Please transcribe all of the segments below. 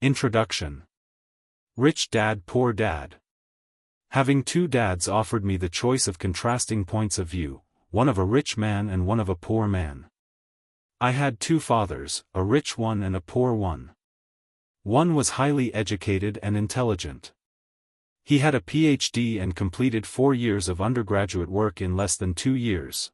Introduction. Rich Dad Poor Dad. Having two dads offered me the choice of contrasting points of view, one of a rich man and one of a poor man. I had two fathers, a rich one and a poor one. One was highly educated and intelligent. He had a PhD and completed 4 years of undergraduate work in less than 2 years.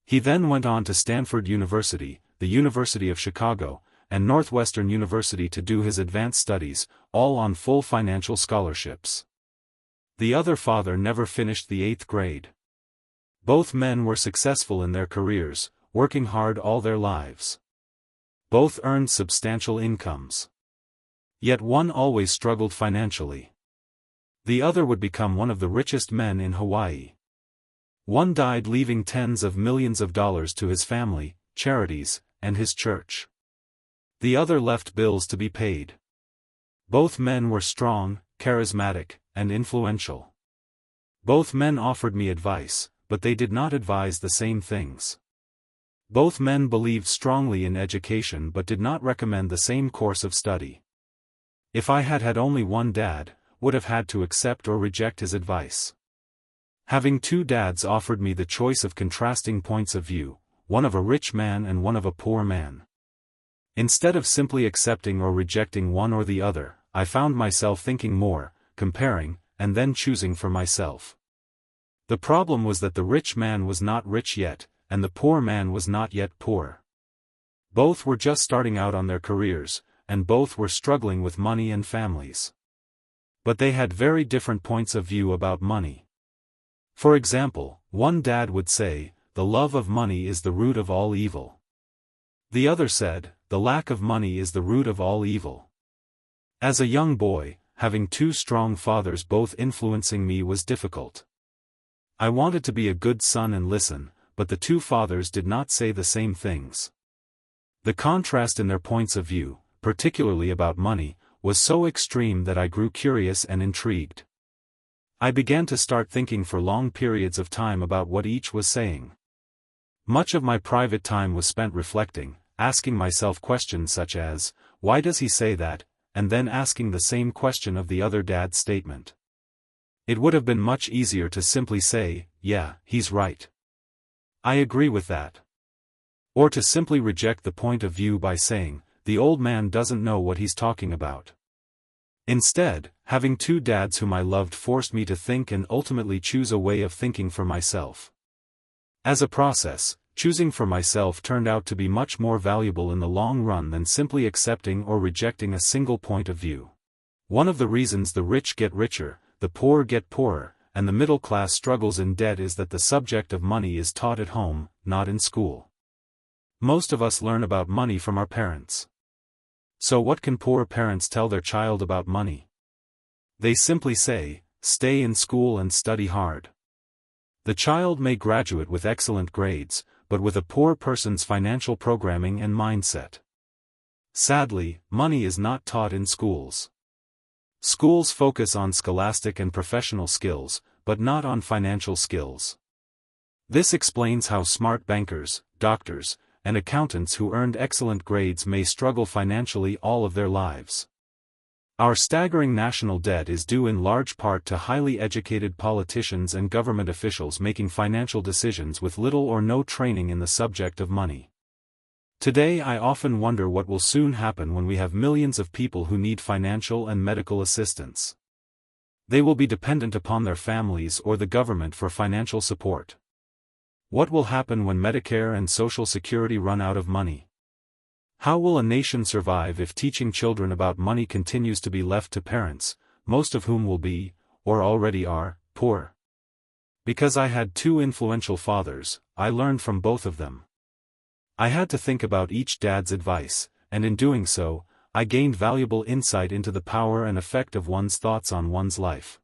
He then went on to Stanford University, the University of Chicago, and Northwestern University to do his advanced studies, all on full financial scholarships. The other father never finished the 8th grade. Both men were successful in their careers, working hard all their lives. Both earned substantial incomes. Yet one always struggled financially. The other would become one of the richest men in Hawaii. One died leaving tens of millions of dollars to his family, charities, and his church. The other left bills to be paid. Both men were strong, charismatic, and influential. Both men offered me advice, but they did not advise the same things. Both men believed strongly in education but did not recommend the same course of study. If I had had only one dad, would have had to accept or reject his advice. Having two dads offered me the choice of contrasting points of view, one of a rich man and one of a poor man. Instead of simply accepting or rejecting one or the other, I found myself thinking more, comparing, and then choosing for myself. The problem was that the rich man was not rich yet, and the poor man was not yet poor. Both were just starting out on their careers, and both were struggling with money and families. But they had very different points of view about money. For example, one dad would say, "The love of money is the root of all evil." The other said, "The lack of money is the root of all evil." As a young boy, having two strong fathers both influencing me was difficult. I wanted to be a good son and listen, but the two fathers did not say the same things. The contrast in their points of view, particularly about money, was so extreme that I grew curious and intrigued. I began to start thinking for long periods of time about what each was saying. Much of my private time was spent reflecting, asking myself questions such as, why does he say that, and then asking the same question of the other dad's statement. It would have been much easier to simply say, yeah, he's right. I agree with that. Or to simply reject the point of view by saying, the old man doesn't know what he's talking about. Instead, having two dads whom I loved forced me to think and ultimately choose a way of thinking for myself. As a process, choosing for myself turned out to be much more valuable in the long run than simply accepting or rejecting a single point of view. One of the reasons the rich get richer, the poor get poorer, and the middle class struggles in debt is that the subject of money is taught at home, not in school. Most of us learn about money from our parents. So what can poor parents tell their child about money? They simply say, stay in school and study hard. The child may graduate with excellent grades, but with a poor person's financial programming and mindset. Sadly, money is not taught in schools. Schools focus on scholastic and professional skills, but not on financial skills. This explains how smart bankers, doctors, and accountants who earned excellent grades may struggle financially all of their lives. Our staggering national debt is due in large part to highly educated politicians and government officials making financial decisions with little or no training in the subject of money. Today I often wonder what will soon happen when we have millions of people who need financial and medical assistance. They will be dependent upon their families or the government for financial support. What will happen when Medicare and Social Security run out of money? How will a nation survive if teaching children about money continues to be left to parents, most of whom will be, or already are, poor? Because I had two influential fathers, I learned from both of them. I had to think about each dad's advice, and in doing so, I gained valuable insight into the power and effect of one's thoughts on one's life.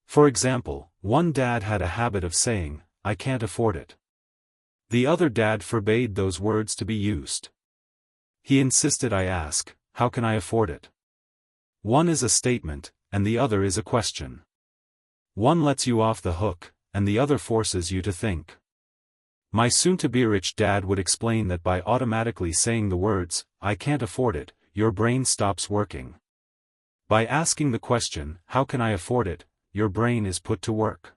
For example, one dad had a habit of saying, I can't afford it. The other dad forbade those words to be used. He insisted I ask, how can I afford it? One is a statement, and the other is a question. One lets you off the hook, and the other forces you to think. My soon-to-be rich dad would explain that by automatically saying the words, I can't afford it, your brain stops working. By asking the question, how can I afford it, your brain is put to work.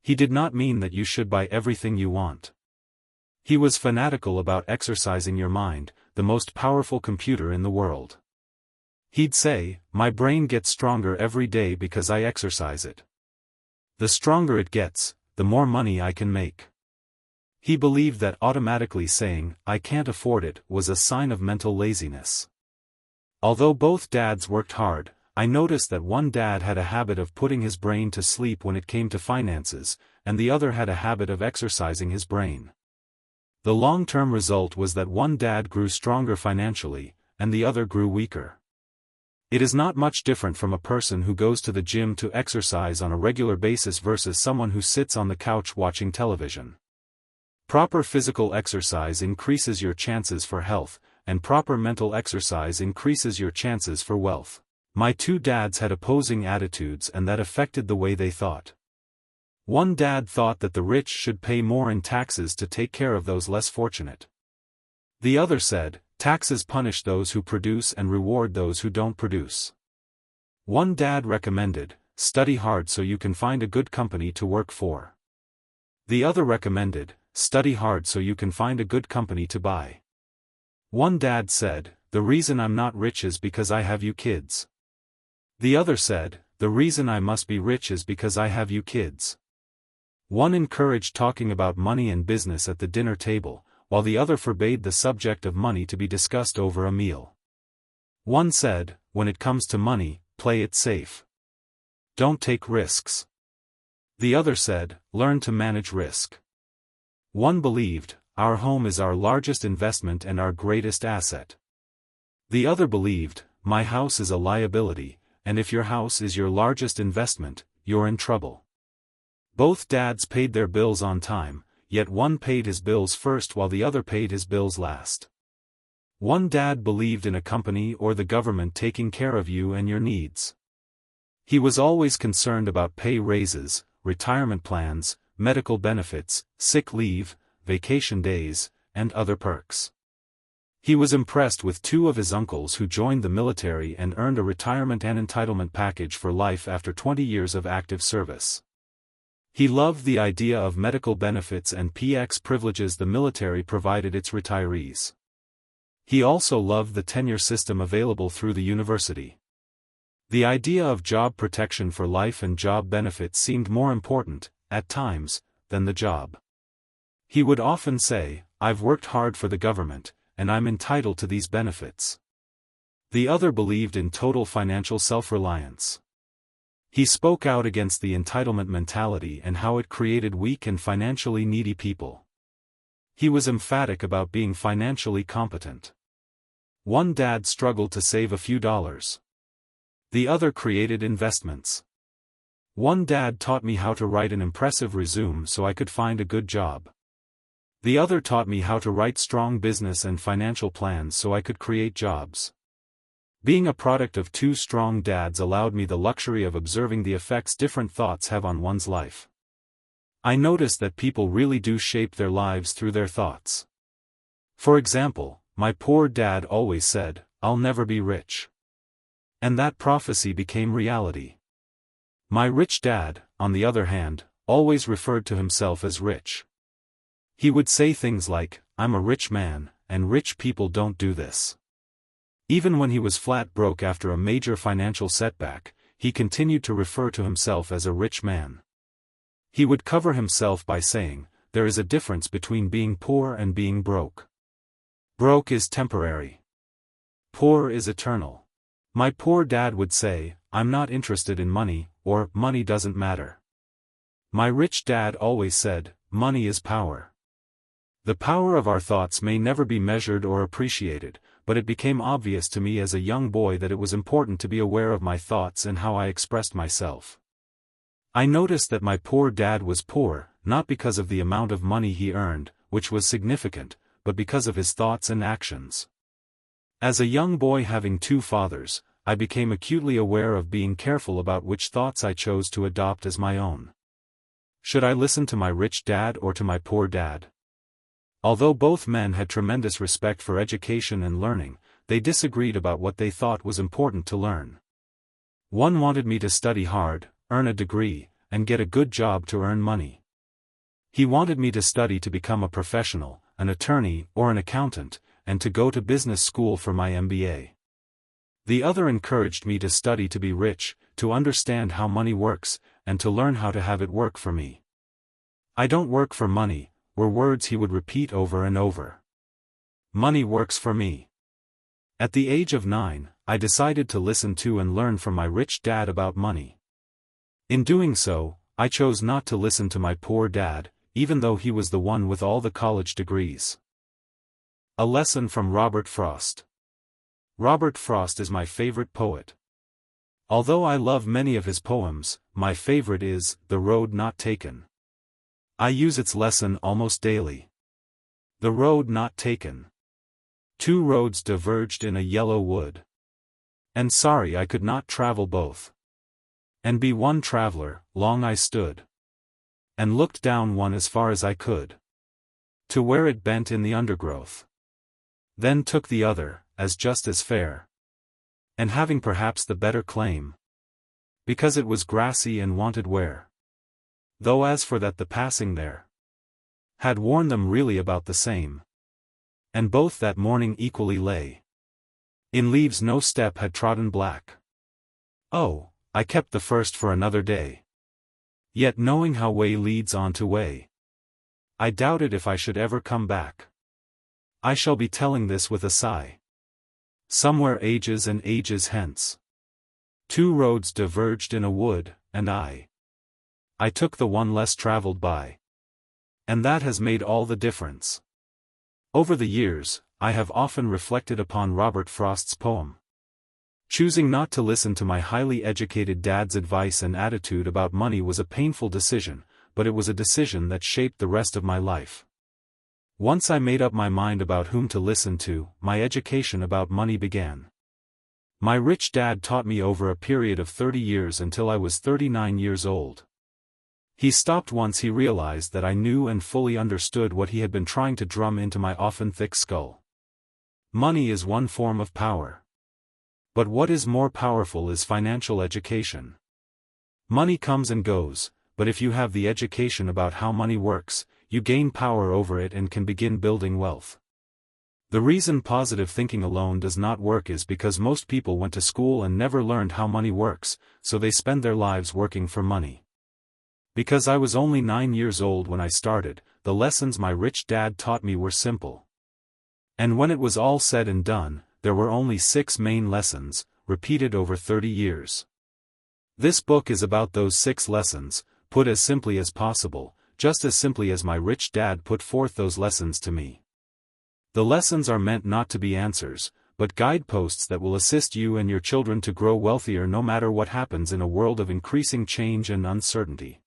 He did not mean that you should buy everything you want. He was fanatical about exercising your mind, the most powerful computer in the world. He'd say, my brain gets stronger every day because I exercise it. The stronger it gets, the more money I can make. He believed that automatically saying, I can't afford it, was a sign of mental laziness. Although both dads worked hard, I noticed that one dad had a habit of putting his brain to sleep when it came to finances, and the other had a habit of exercising his brain. The long-term result was that one dad grew stronger financially, and the other grew weaker. It is not much different from a person who goes to the gym to exercise on a regular basis versus someone who sits on the couch watching television. Proper physical exercise increases your chances for health, and proper mental exercise increases your chances for wealth. My two dads had opposing attitudes, and that affected the way they thought. One dad thought that the rich should pay more in taxes to take care of those less fortunate. The other said, taxes punish those who produce and reward those who don't produce. One dad recommended, study hard so you can find a good company to work for. The other recommended, study hard so you can find a good company to buy. One dad said, the reason I'm not rich is because I have you kids. The other said, the reason I must be rich is because I have you kids. One encouraged talking about money and business at the dinner table, while the other forbade the subject of money to be discussed over a meal. One said, when it comes to money, play it safe. Don't take risks. The other said, learn to manage risk. One believed, our home is our largest investment and our greatest asset. The other believed, my house is a liability, and if your house is your largest investment, you're in trouble. Both dads paid their bills on time, yet one paid his bills first while the other paid his bills last. One dad believed in a company or the government taking care of you and your needs. He was always concerned about pay raises, retirement plans, medical benefits, sick leave, vacation days, and other perks. He was impressed with two of his uncles who joined the military and earned a retirement and entitlement package for life after 20 years of active service. He loved the idea of medical benefits and PX privileges the military provided its retirees. He also loved the tenure system available through the university. The idea of job protection for life and job benefits seemed more important, at times, than the job. He would often say, I've worked hard for the government, and I'm entitled to these benefits. The other believed in total financial self-reliance. He spoke out against the entitlement mentality and how it created weak and financially needy people. He was emphatic about being financially competent. One dad struggled to save a few dollars. The other created investments. One dad taught me how to write an impressive resume so I could find a good job. The other taught me how to write strong business and financial plans so I could create jobs. Being a product of two strong dads allowed me the luxury of observing the effects different thoughts have on one's life. I noticed that people really do shape their lives through their thoughts. For example, my poor dad always said, I'll never be rich. And that prophecy became reality. My rich dad, on the other hand, always referred to himself as rich. He would say things like, I'm a rich man, and rich people don't do this. Even when he was flat broke after a major financial setback, he continued to refer to himself as a rich man. He would cover himself by saying, there is a difference between being poor and being broke. Broke is temporary. Poor is eternal. My poor dad would say, I'm not interested in money, or money doesn't matter. My rich dad always said, money is power. The power of our thoughts may never be measured or appreciated, but it became obvious to me as a young boy that it was important to be aware of my thoughts and how I expressed myself. I noticed that my poor dad was poor, not because of the amount of money he earned, which was significant, but because of his thoughts and actions. As a young boy having two fathers, I became acutely aware of being careful about which thoughts I chose to adopt as my own. Should I listen to my rich dad or to my poor dad? Although both men had tremendous respect for education and learning, they disagreed about what they thought was important to learn. One wanted me to study hard, earn a degree, and get a good job to earn money. He wanted me to study to become a professional, an attorney or an accountant, and to go to business school for my MBA. The other encouraged me to study to be rich, to understand how money works, and to learn how to have it work for me. "I don't work for money," were words he would repeat over and over. "Money works for me." At the age of 9, I decided to listen to and learn from my rich dad about money. In doing so, I chose not to listen to my poor dad, even though he was the one with all the college degrees. A lesson from Robert Frost. Robert Frost is my favorite poet. Although I love many of his poems, my favorite is The Road Not Taken. I use its lesson almost daily. The road not taken. Two roads diverged in a yellow wood. And sorry I could not travel both. And be one traveler, long I stood. And looked down one as far as I could. To where it bent in the undergrowth. Then took the other, as just as fair. And having perhaps the better claim. Because it was grassy and wanted wear. Though as for that the passing there had worn them really about the same. And both that morning equally lay. In leaves no step had trodden black. Oh, I kept the first for another day. Yet knowing how way leads on to way, I doubted if I should ever come back. I shall be telling this with a sigh. Somewhere ages and ages hence. Two roads diverged in a wood, and I took the one less traveled by. And that has made all the difference. Over the years, I have often reflected upon Robert Frost's poem. Choosing not to listen to my highly educated dad's advice and attitude about money was a painful decision, but it was a decision that shaped the rest of my life. Once I made up my mind about whom to listen to, my education about money began. My rich dad taught me over a period of 30 years until I was 39 years old. He stopped once he realized that I knew and fully understood what he had been trying to drum into my often thick skull. Money is one form of power. But what is more powerful is financial education. Money comes and goes, but if you have the education about how money works, you gain power over it and can begin building wealth. The reason positive thinking alone does not work is because most people went to school and never learned how money works, so they spend their lives working for money. Because I was only 9 years old when I started, the lessons my rich dad taught me were simple. And when it was all said and done, there were only 6 main lessons, repeated over 30 years. This book is about those 6 lessons, put as simply as possible, just as simply as my rich dad put forth those lessons to me. The lessons are meant not to be answers, but guideposts that will assist you and your children to grow wealthier no matter what happens in a world of increasing change and uncertainty.